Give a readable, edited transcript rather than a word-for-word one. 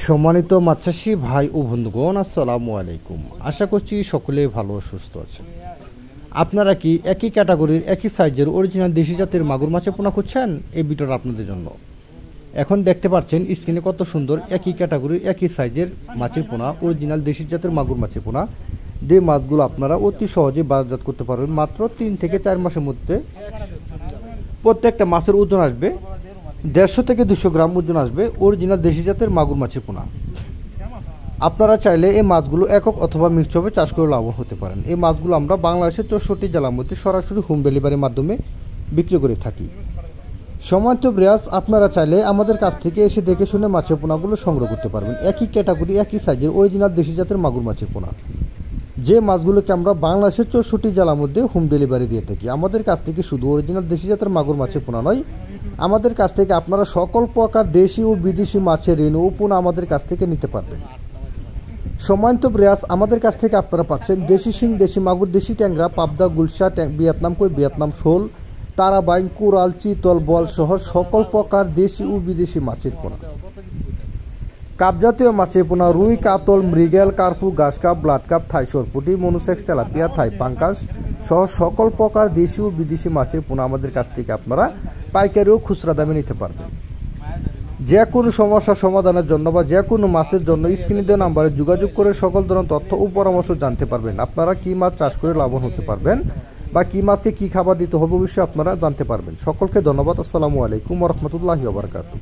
সম্মানিত মাছ চাষী ভাই ও বন্ধুগণ, আসসালামু আলাইকুম। আশা করছি সকলে ভালো ও সুস্থ আছেন। আপনারা কি একই ক্যাটাগরির একই সাইজের অরিজিনাল দেশি জাতের মাগুর মাছে পোনা করছেন? এই ভিডিওটা আপনাদের জন্য। এখন দেখতে পাচ্ছেন স্ক্রিনে কত সুন্দর একই ক্যাটাগরির একই সাইজের মাছের পোনা, অরিজিনাল দেশি জাতের মাগুর মাছের পোনা, যে মাছগুলো আপনারা অতি সহজে বাজারজাত করতে পারবেন। মাত্র 3 থেকে 4 মাসের মধ্যে প্রত্যেকটা মাছের ওজন আসবে 150 থেকে 200 গ্রাম ওজন আসবে অরিজিনাল দেশি জাতের মাগুর মাছের পোনা। আপনারা চাইলে এই মাছগুলো একক অথবা মিক্সভাবে চাষ করে লাভবান হতে পারেন। এই মাছগুলো আমরা বাংলাদেশের 64 জেলার মধ্যে সরাসরি হোম ডেলিভারির মাধ্যমে বিক্রি করে থাকি। সম্মানিত ব্রিয়াস, আপনারা চাইলে আমাদের কাছ থেকে এসে দেখে শুনে মাছের পোনাগুলো সংগ্রহ করতে পারবেন। একই ক্যাটাগরি একই সাইজের অরিজিনাল দেশি জাতের মাগুর মাছের পোনা, যে মাছগুলোকে আমরা বাংলাদেশের 64 জেলার মধ্যে হোম ডেলিভারি দিয়ে থাকি। আমাদের কাছ থেকে শুধু অরিজিনাল দেশি জাতের মাগুর মাছের পোনা নয়, আমাদের কাছ থেকে আপনারা সকল প্রকার দেশি ও বিদেশি মাছের রেণু ও পোনা আমাদের কাছ থেকে নিতে পারবেন। সম্মানিত ব্রিয়াস, আমাদের কাছ থেকে আপনারা পাচ্ছেন দেশি শিং, দেশি মাগুর, দেশি ট্যাংরা, পাবদা, গুলশা, ভিয়েতনাম কই, ভিয়েতনাম শোল, তারাবাইন, কোরাল, চিতল, বল সহ সকল প্রকার দেশি ও বিদেশি মাছের পোনা। কাপজাতীয় মাছের পোনা রুই, কাতল, মৃগেল, কার্পু, গাছকাপ, ব্লাড কাপ, থাই সরপুটি, মনুসেক্স, তেলাপিয়া, থাই পাঙ্কাস সহ সকল প্রকার দেশি ও বিদেশি মাছের পোনা আমাদের কাছ থেকে আপনারা পাইকারি ও খুচরা দামে নিতে পারবেন। যে কোনো সমস্যার সমাধানের জন্য বা যে কোনো মাছের জন্য স্ক্রিনে দেওয়া নাম্বারে যোগাযোগ করে সকল ধরনের তথ্য ও পরামর্শ জানতে পারবেন। আপনারা কি মাছ চাষ করে লাভবান হতে পারবেন বা কি মাছকে কি খাবার দিতে হবে অবশ্যই আপনারা জানতে পারবেন। সকলকে ধন্যবাদ। আসসালামু আলাইকুম ওয়া রাহমাতুল্লাহি ওয়া বারাকাতুহু।